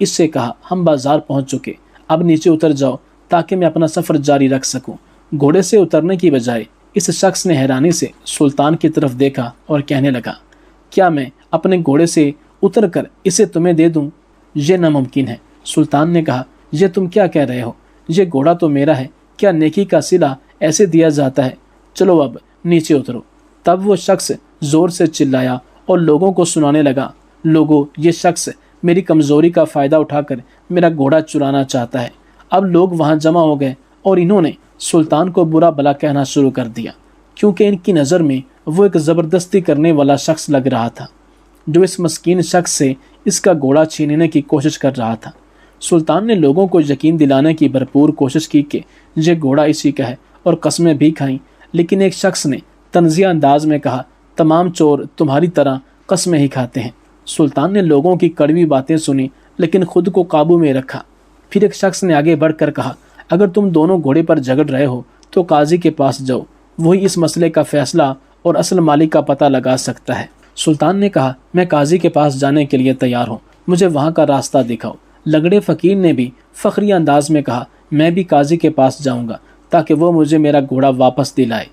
اس سے کہا ہم بازار پہنچ چکے، اب نیچے اتر جاؤ تاکہ میں اپنا سفر جاری رکھ سکوں۔ گھوڑے سے اترنے کی بجائے اس شخص نے حیرانی سے سلطان کی طرف دیکھا اور کہنے لگا، کیا میں اپنے گھوڑے سے اتر کر اسے تمہیں دے دوں؟ یہ ناممکن ہے۔ سلطان نے کہا، یہ تم کیا کہہ رہے ہو؟ یہ گھوڑا تو میرا ہے، کیا نیکی کا صلہ ایسے دیا جاتا ہے؟ چلو اب نیچے اترو۔ تب وہ شخص زور سے چلایا اور لوگوں کو سنانے لگا، لوگوں، یہ شخص میری کمزوری کا فائدہ اٹھا کر میرا گھوڑا چرانا چاہتا ہے۔ اب لوگ وہاں جمع ہو گئے اور انہوں نے سلطان کو برا بھلا کہنا شروع کر دیا، کیونکہ ان کی نظر میں وہ ایک زبردستی کرنے والا شخص لگ رہا تھا جو اس مسکین شخص سے اس کا گھوڑا چھیننے کی کوشش کر رہا تھا۔ سلطان نے لوگوں کو یقین دلانے کی بھرپور کوشش کی کہ یہ گھوڑا اسی کا ہے اور قسمیں بھی کھائیں، لیکن ایک شخص نے طنزیہ انداز میں کہا، تمام چور تمہاری طرح قسمیں ہی کھاتے ہیں۔ سلطان نے لوگوں کی کڑوی باتیں سنی لیکن خود کو قابو میں رکھا۔ پھر ایک شخص نے آگے بڑھ کر کہا، اگر تم دونوں گھوڑے پر جھگڑ رہے ہو تو قاضی کے پاس جاؤ، وہی اس مسئلے کا فیصلہ اور اصل مالک کا پتہ لگا سکتا ہے۔ سلطان نے کہا، میں قاضی کے پاس جانے کے لیے تیار ہوں، مجھے وہاں کا راستہ دکھاؤ۔ لنگڑے فقیر نے بھی فخری انداز میں کہا، میں بھی قاضی کے پاس جاؤں گا تاکہ وہ مجھے میرا گھوڑا واپس دلائے۔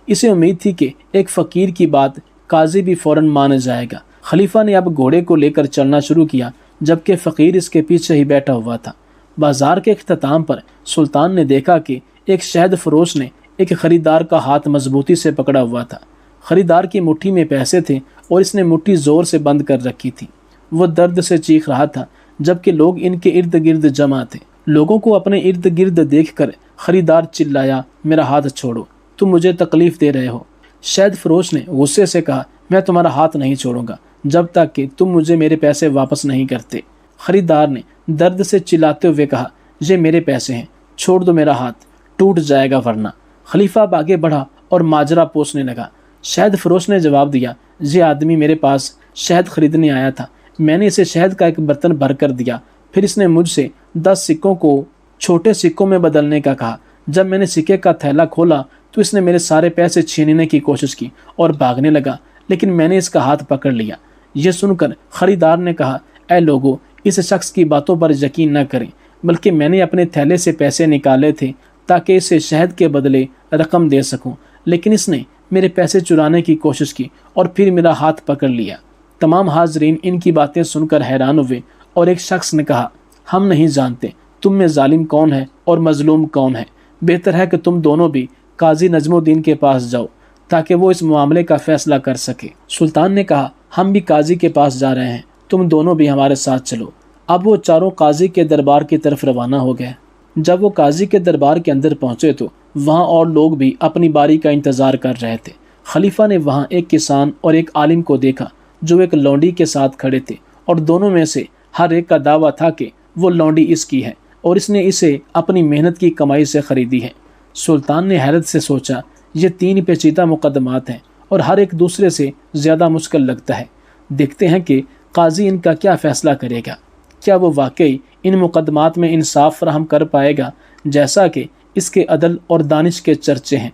اسے امید تھی کہ ایک فقیر کی بات قاضی بھی فوراً مان جائے گا۔ خلیفہ نے اب گھوڑے کو لے کر چلنا شروع کیا جبکہ فقیر اس کے پیچھے ہی بیٹھا ہوا تھا۔ بازار کے اختتام پر سلطان نے دیکھا کہ ایک شہد فروش نے ایک خریدار کا ہاتھ مضبوطی سے پکڑا ہوا تھا۔ خریدار کی مٹھی میں پیسے تھے اور اس نے مٹھی زور سے بند کر رکھی تھی۔ وہ درد سے چیخ رہا تھا جبکہ لوگ ان کے ارد گرد جمع تھے۔ لوگوں کو اپنے ارد گرد دیکھ کر خریدار چلایا، میرا ہاتھ چھوڑو، تم مجھے تکلیف دے رہے ہو۔ شہد فروش نے غصے سے کہا، میں تمہارا ہاتھ نہیں چھوڑوں گا جب تک کہ تم مجھے میرے پیسے واپس نہیں کرتے۔ خریدار نے درد سے چلاتے ہوئے کہا، یہ میرے پیسے ہیں، چھوڑ دو میرا ہاتھ، ٹوٹ جائے گا ورنہ۔ خلیفہ اب آگے بڑھا اور ماجرا پوچھنے لگا۔ شہد فروش نے جواب دیا، یہ آدمی میرے پاس شہد خریدنے آیا تھا، میں نے اسے شہد کا ایک برتن بھر کر دیا، پھر اس نے مجھ سے 10 سکوں کو چھوٹے سکوں میں بدلنے کا کہا۔ جب میں نے سکے کا تھیلا کھولا تو اس نے میرے سارے پیسے چھیننے کی کوشش کی اور بھاگنے لگا، لیکن میں نے اس کا ہاتھ پکڑ لیا۔ یہ سن کر خریدار نے کہا، اے لوگو، اس شخص کی باتوں پر یقین نہ کریں، بلکہ میں نے اپنے تھیلے سے پیسے نکالے تھے تاکہ اسے شہد کے بدلے رقم دے سکوں، لیکن اس نے میرے پیسے چرانے کی کوشش کی اور پھر میرا ہاتھ پکڑ لیا۔ تمام حاضرین ان کی باتیں سن کر حیران ہوئے اور ایک شخص نے کہا، ہم نہیں جانتے تم میں ظالم کون ہے اور مظلوم کون ہے، بہتر ہے کہ تم دونوں بھی قاضی نجم الدین کے پاس جاؤ تاکہ وہ اس معاملے کا فیصلہ کر سکے۔ سلطان نے کہا، ہم بھی قاضی کے پاس جا رہے ہیں، تم دونوں بھی ہمارے ساتھ چلو۔ اب وہ چاروں قاضی کے دربار کی طرف روانہ ہو گئے۔ جب وہ قاضی کے دربار کے اندر پہنچے تو وہاں اور لوگ بھی اپنی باری کا انتظار کر رہے تھے۔ خلیفہ نے وہاں ایک کسان اور ایک عالم کو دیکھا جو ایک لونڈی کے ساتھ کھڑے تھے، اور دونوں میں سے ہر ایک کا دعویٰ تھا کہ وہ لونڈی اس کی ہے اور اس نے اسے اپنی محنت کی کمائی سے خریدی ہے۔ سلطان نے حیرت سے سوچا، یہ 3 پیچیدہ مقدمات ہیں اور ہر ایک دوسرے سے زیادہ مشکل لگتا ہے۔ دیکھتے ہیں کہ قاضی ان کا کیا فیصلہ کرے گا۔ کیا وہ واقعی ان مقدمات میں انصاف فراہم کر پائے گا جیسا کہ اس کے عدل اور دانش کے چرچے ہیں؟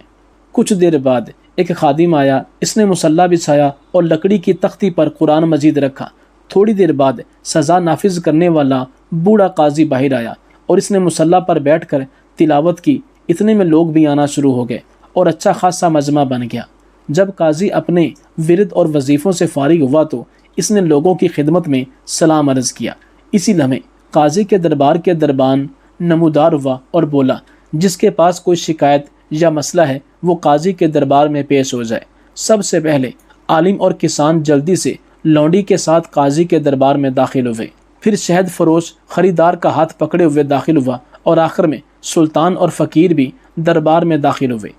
کچھ دیر بعد ایک خادم آیا، اس نے مصلی بچھایا اور لکڑی کی تختی پر قرآن مجید رکھا۔ تھوڑی دیر بعد سزا نافذ کرنے والا بوڑھا قاضی باہر آیا اور اس نے مصلی پر بیٹھ کر تلاوت کی۔ اتنے میں لوگ بھی آنا شروع ہو گئے اور اچھا خاصا مجمع بن گیا۔ جب قاضی اپنے ورد اور وظیفوں سے فارغ ہوا تو اس نے لوگوں کی خدمت میں سلام عرض کیا۔ اسی لمحے قاضی کے دربار کے دربان نمودار ہوا اور بولا، جس کے پاس کوئی شکایت یا مسئلہ ہے وہ قاضی کے دربار میں پیش ہو جائے۔ سب سے پہلے عالم اور کسان جلدی سے لونڈی کے ساتھ قاضی کے دربار میں داخل ہوئے، پھر شہد فروش خریدار کا ہاتھ پکڑے ہوئے داخل ہوا اور آخر میں سلطان اور فقیر بھی دربار میں داخل ہوئے۔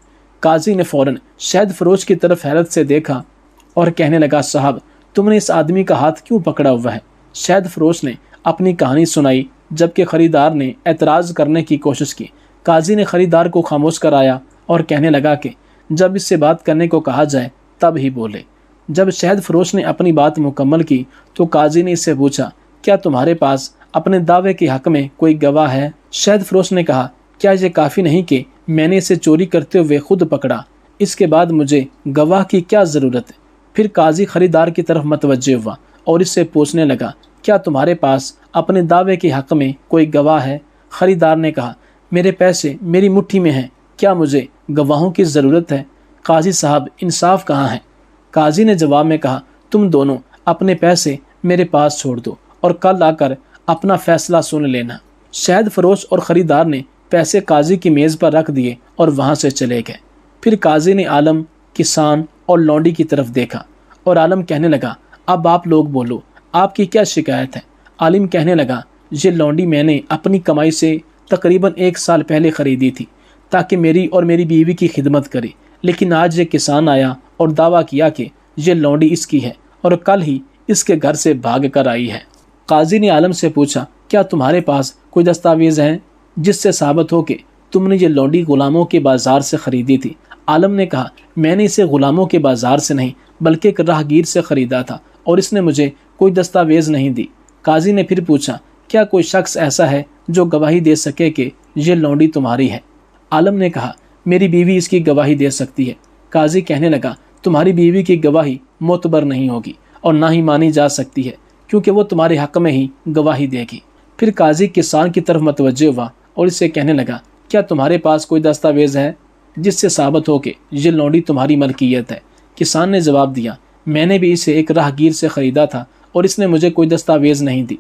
قاضی نے فوراً شہد فروش کی طرف حیرت سے دیکھا اور کہنے لگا، صاحب، تم نے اس آدمی کا ہاتھ کیوں پکڑا ہوا ہے؟ شہد فروش نے اپنی کہانی سنائی جبکہ خریدار نے اعتراض کرنے کی کوشش کی۔ قاضی نے خریدار کو خاموش کرایا اور کہنے لگا کہ جب اس سے بات کرنے کو کہا جائے تب ہی بولے۔ جب شہد فروش نے اپنی بات مکمل کی تو قاضی نے اس سے پوچھا، کیا تمہارے پاس اپنے دعوے کے حق میں کوئی گواہ ہے؟ شہد فروش نے کہا، کیا یہ کافی نہیں کہ میں نے اسے چوری کرتے ہوئے خود پکڑا، اس کے بعد مجھے گواہ کی کیا ضرورت ہے؟ پھر قاضی خریدار کی طرف متوجہ ہوا اور اس سے پوچھنے لگا، کیا تمہارے پاس اپنے دعوے کے حق میں کوئی گواہ ہے؟ خریدار نے کہا میرے پیسے میری مٹھی میں ہیں، کیا مجھے گواہوں کی ضرورت ہے؟ قاضی صاحب انصاف کہاں ہے؟ قاضی نے جواب میں کہا تم دونوں اپنے پیسے میرے پاس چھوڑ دو اور کل آ کر اپنا فیصلہ سن لینا۔ شہد فروش اور خریدار نے پیسے قاضی کی میز پر رکھ دیے اور وہاں سے چلے گئے۔ پھر قاضی نے عالم، کسان اور لونڈی کی طرف دیکھا اور عالم کہنے لگا اب آپ لوگ بولو، آپ کی کیا شکایت ہے؟ عالم کہنے لگا یہ لونڈی میں نے اپنی کمائی سے تقریباً 1 سال پہلے خریدی تھی تاکہ میری اور میری بیوی کی خدمت کرے، لیکن آج یہ کسان آیا اور دعویٰ کیا کہ یہ لونڈی اس کی ہے اور کل ہی اس کے گھر سے بھاگ کر آئی ہے۔ قاضی نے عالم سے پوچھا کیا تمہارے پاس کوئی دستاویز ہیں جس سے ثابت ہو کہ تم نے یہ لونڈی غلاموں کے بازار سے خریدی تھی؟ عالم نے کہا میں نے اسے غلاموں کے بازار سے نہیں بلکہ ایک راہگیر سے خریدا تھا اور اس نے مجھے کوئی دستاویز نہیں دی۔ قاضی نے پھر پوچھا کیا کوئی شخص ایسا ہے جو گواہی دے سکے کہ یہ لونڈی تمہاری ہے؟ عالم نے کہا میری بیوی اس کی گواہی دے سکتی ہے۔ قاضی کہنے لگا تمہاری بیوی کی گواہی معتبر نہیں ہوگی اور نہ ہی مانی جا سکتی ہے کیونکہ وہ تمہارے حق میں ہی گواہی دے گی۔ پھر قاضی کسان کی طرف متوجہ ہوا اور اس سے کہنے لگا کیا تمہارے پاس کوئی دستاویز ہے جس سے ثابت ہو کہ یہ لونڈی تمہاری ملکیت ہے؟ کسان نے جواب دیا میں نے بھی اسے ایک راہگیر سے خریدا تھا اور اس نے مجھے کوئی دستاویز نہیں دی۔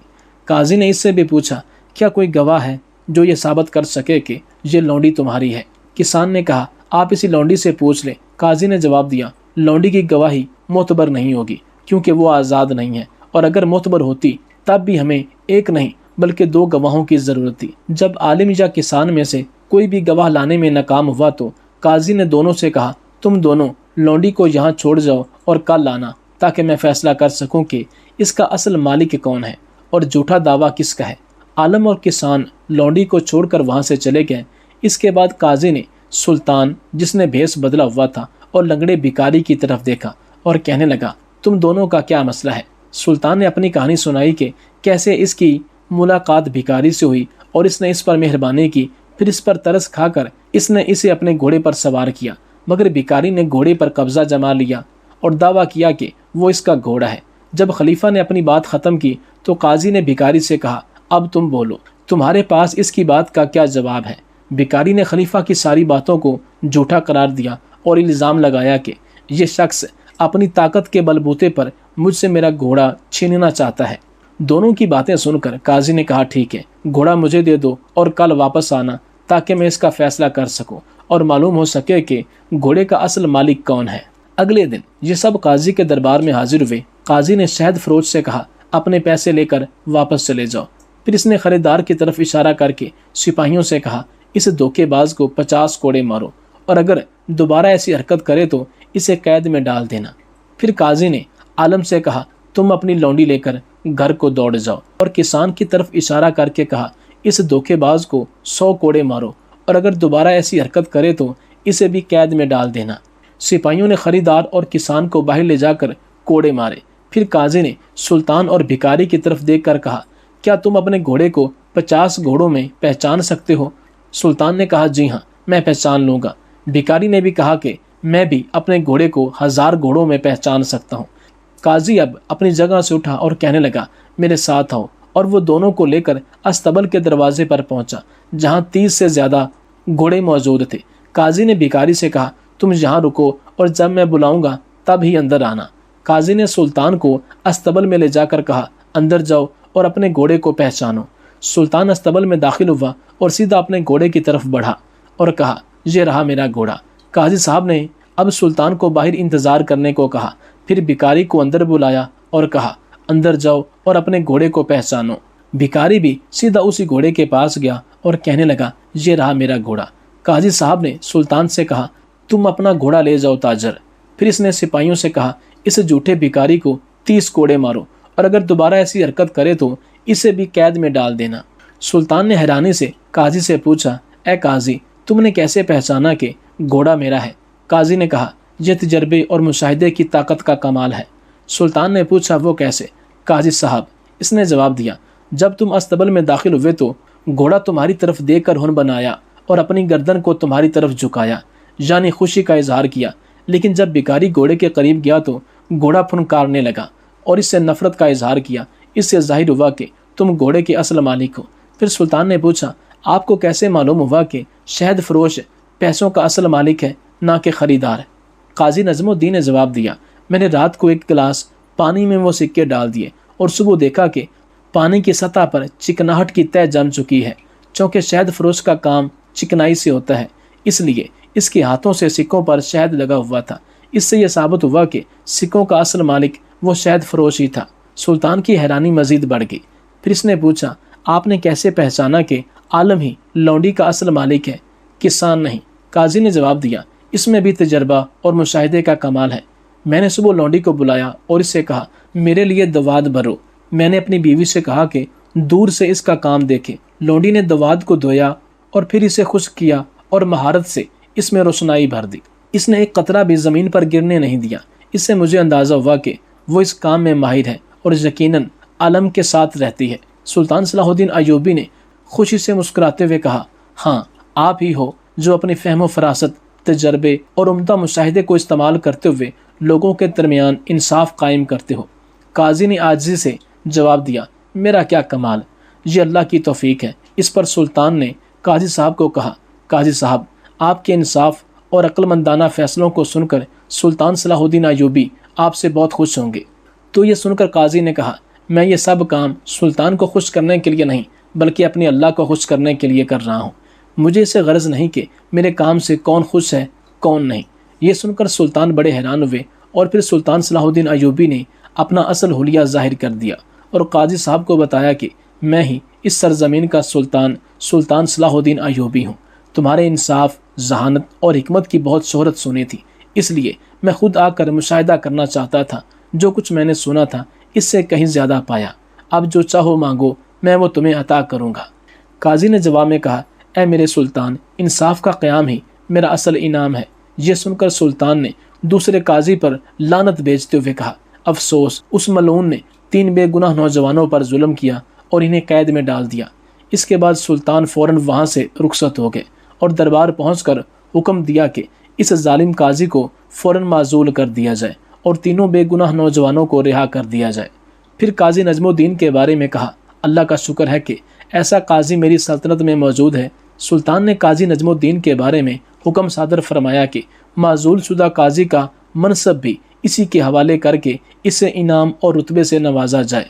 قاضی نے اس سے بھی پوچھا کیا کوئی گواہ ہے جو یہ ثابت کر سکے کہ یہ لونڈی تمہاری ہے؟ کسان نے کہا آپ اسی لونڈی سے پوچھ لیں۔ قاضی نے جواب دیا لونڈی کی گواہی معتبر نہیں ہوگی کیونکہ وہ آزاد نہیں ہے، اور اگر معتبر ہوتی تب بھی ہمیں ایک نہیں بلکہ 2 گواہوں کی ضرورت تھی۔ جب عالم یا کسان میں سے کوئی بھی گواہ لانے میں ناکام ہوا تو قاضی نے دونوں سے کہا تم دونوں لونڈی کو یہاں چھوڑ جاؤ اور کل لانا تاکہ میں فیصلہ کر سکوں کہ اس کا اصل مالک کون ہے اور جھوٹا دعویٰ کس کا ہے۔ عالم اور کسان لونڈی کو چھوڑ کر وہاں سے چلے گئے۔ اس کے بعد قاضی نے سلطان جس نے بھیس بدلا ہوا تھا اور لنگڑے بھکاری کی طرف دیکھا اور کہنے لگا تم دونوں کا کیا مسئلہ ہے؟ سلطان نے اپنی کہانی سنائی کہ کیسے اس کی ملاقات بھکاری سے ہوئی اور اس نے اس پر مہربانی کی، پھر اس پر ترس کھا کر اس نے اسے اپنے گھوڑے پر سوار کیا، مگر بھکاری نے گھوڑے پر قبضہ جما لیا اور دعویٰ کیا کہ وہ اس کا گھوڑا ہے۔ جب خلیفہ نے اپنی بات ختم کی تو قاضی نے بھکاری سے کہا اب تم بولو، تمہارے پاس اس کی بات کا کیا جواب ہے؟ بھکاری نے خلیفہ کی ساری باتوں کو جھوٹا قرار دیا اور الزام لگایا کہ یہ شخص اپنی طاقت کے بل بوتے پر مجھ سے میرا گھوڑا چھیننا چاہتا ہے۔ دونوں کی باتیں سن کر قاضی نے کہا ٹھیک ہے، گھوڑا مجھے دے دو اور کل واپس آنا تاکہ میں اس کا فیصلہ کر سکوں اور معلوم ہو سکے کہ گھوڑے کا اصل مالک کون ہے۔ اگلے دن یہ سب قاضی کے دربار میں حاضر ہوئے۔ قاضی نے شہد فروش سے کہا اپنے پیسے لے کر واپس چلے جاؤ۔ پھر اس نے خریدار کی طرف اشارہ کر کے سپاہیوں سے کہا اس دھوکے باز کو 50 کوڑے مارو اور اگر دوبارہ ایسی حرکت کرے تو اسے قید میں ڈال دینا۔ پھر قاضی نے عالم سے کہا تم اپنی لونڈی لے کر گھر کو دوڑ جاؤ، اور کسان کی طرف اشارہ کر کے کہا اس دھوکے باز کو 100 کوڑے مارو اور اگر دوبارہ ایسی حرکت کرے تو اسے بھی قید میں ڈال دینا۔ سپاہیوں نے خریدار اور کسان کو باہر لے جا کر کوڑے مارے۔ پھر قاضی نے سلطان اور بھکاری کی طرف دیکھ کر کہا کیا تم اپنے گھوڑے کو 50 گھوڑوں میں پہچان سکتے ہو؟ سلطان نے کہا جی ہاں، میں پہچان لوں گا۔ بھکاری نے بھی کہا کہ میں بھی اپنے گھوڑے کو 1000 گھوڑوں میں پہچان سکتا ہوں۔ قاضی اب اپنی جگہ سے اٹھا اور کہنے لگا میرے ساتھ آؤ، اور وہ دونوں کو لے کر استبل کے دروازے پر پہنچا جہاں 30 سے زیادہ گھوڑے موجود تھے۔ قاضی نے بھکاری سے کہا تم یہاں رکو اور جب میں بلاؤں گا تب ہی اندر آنا۔ قاضی نے سلطان کو استبل میں لے جا کر کہا اندر جاؤ اور اپنے گھوڑے کو پہچانو۔ سلطان استبل میں داخل ہوا اور سیدھا اپنے گھوڑے کی طرف بڑھا اور کہا یہ رہا میرا گھوڑا۔ قاضی صاحب نے اب سلطان کو باہر انتظار کرنے کو کہا، پھر بھکاری کو اندر بلایا اور کہا اندر جاؤ اور اپنے گھوڑے کو پہچانو۔ بھکاری بھی سیدھا اسی گھوڑے کے پاس گیا اور کہنے لگا یہ رہا میرا گھوڑا۔ قاضی صاحب نے سلطان سے کہا تم اپنا گھوڑا لے جاؤ تاجر۔ پھر اس نے سپاہیوں سے کہا اس جھوٹے بھکاری کو 30 کوڑے مارو اور اگر دوبارہ ایسی حرکت کرے تو اسے بھی قید میں ڈال دینا۔ سلطان نے حیرانی سے قاضی سے پوچھا اے قاضی تم نے کیسے پہچانا کہ گھوڑا میرا ہے؟ قاضی نے کہا یہ تجربے اور مشاہدے کی طاقت کا کمال ہے۔ سلطان نے پوچھا وہ کیسے؟ قاضی صاحب اس نے جواب دیا جب تم استبل میں داخل ہوئے تو گھوڑا تمہاری طرف دیکھ کر ہن بنایا اور اپنی گردن کو تمہاری طرف جھکایا، یعنی خوشی کا اظہار کیا، لیکن جب بھکاری گھوڑے کے قریب گیا تو گھوڑا پھنکارنے لگا اور اس سے نفرت کا اظہار کیا۔ اس سے ظاہر ہوا کہ تم گھوڑے کے اصل مالک ہو۔ پھر سلطان نے پوچھا آپ کو کیسے معلوم ہوا کہ شہد فروش پیسوں کا اصل مالک ہے نہ کہ خریدار ہے؟ قاضی نظم الدین نے جواب دیا میں نے رات کو ایک گلاس پانی میں وہ سکے ڈال دیے اور صبح دیکھا کہ پانی کی سطح پر چکناہٹ کی تہ جم چکی ہے۔ چونکہ شہد فروش کا کام چکنائی سے ہوتا ہے اس لیے اس کے ہاتھوں سے سکوں پر شہد لگا ہوا تھا۔ اس سے یہ ثابت ہوا کہ سکوں کا اصل مالک وہ شہد فروش ہی تھا۔ سلطان کی حیرانی مزید بڑھ گئی۔ پھر اس نے پوچھا آپ نے کیسے پہچانا کہ عالم ہی لونڈی کا اصل مالک ہے، کسان نہیں؟ قاضی نے جواب دیا اس میں بھی تجربہ اور مشاہدے کا کمال ہے۔ میں نے صبح لونڈی کو بلایا اور اس سے کہا میرے لیے دواد بھرو۔ میں نے اپنی بیوی سے کہا کہ دور سے اس کا کام دیکھے۔ لونڈی نے دواد کو دھویا اور پھر اسے خشک کیا اور مہارت سے اس میں روشنائی بھر دی۔ اس نے ایک قطرہ بھی زمین پر گرنے نہیں دیا۔ اس سے مجھے اندازہ ہوا کہ وہ اس کام میں ماہر ہے اور یقیناً عالم کے ساتھ رہتی ہے۔ سلطان صلاح الدین ایوبی نے خوشی سے مسکراتے ہوئے کہا ہاں آپ ہی ہو جو اپنی فہم و فراست، تجربے اور عمدہ مشاہدے کو استعمال کرتے ہوئے لوگوں کے درمیان انصاف قائم کرتے ہو۔ قاضی نے عاجزی سے جواب دیا میرا کیا کمال، یہ اللہ کی توفیق ہے۔ اس پر سلطان نے قاضی صاحب کو کہا قاضی صاحب آپ کے انصاف اور عقل مندانہ فیصلوں کو سن کر سلطان صلاح الدین ایوبی آپ سے بہت خوش ہوں گے۔ تو یہ سن کر قاضی نے کہا میں یہ سب کام سلطان کو خوش کرنے کے لیے نہیں بلکہ اپنے اللہ کو خوش کرنے کے لیے کر رہا ہوں۔ مجھے اسے غرض نہیں کہ میرے کام سے کون خوش ہے کون نہیں۔ یہ سن کر سلطان بڑے حیران ہوئے اور پھر سلطان صلاح الدین ایوبی نے اپنا اصل حلیہ ظاہر کر دیا اور قاضی صاحب کو بتایا کہ میں ہی اس سرزمین کا سلطان صلاح الدین ایوبی ہوں۔ تمہارے انصاف، ذہانت اور حکمت کی بہت شہرت سنی تھی، اس لیے میں خود آ کر مشاہدہ کرنا چاہتا تھا۔ جو کچھ میں نے سنا تھا اس سے کہیں زیادہ پایا۔ اب جو چاہو مانگو میں وہ تمہیں عطا کروں گا۔ قاضی نے جواب میں کہا اے میرے سلطان انصاف کا قیام ہی میرا اصل انعام ہے۔ یہ سن کر سلطان نے دوسرے قاضی پر لعنت بھیجتے ہوئے کہا افسوس اس ملعون نے 3 بے گناہ نوجوانوں پر ظلم کیا اور انہیں قید میں ڈال دیا۔ اس کے بعد سلطان فوراً وہاں سے رخصت ہو گئے اور دربار پہنچ کر حکم دیا کہ اس ظالم قاضی کو فوراً معزول کر دیا جائے اور 3 بے گناہ نوجوانوں کو رہا کر دیا جائے۔ پھر قاضی نجم الدین کے بارے میں کہا اللہ کا شکر ہے کہ ایسا قاضی میری سلطنت میں موجود ہے۔ سلطان نے قاضی نجم الدین کے بارے میں حکم صادر فرمایا کہ معزول شدہ قاضی کا منصب بھی اسی کے حوالے کر کے اسے انعام اور رتبے سے نوازا جائے۔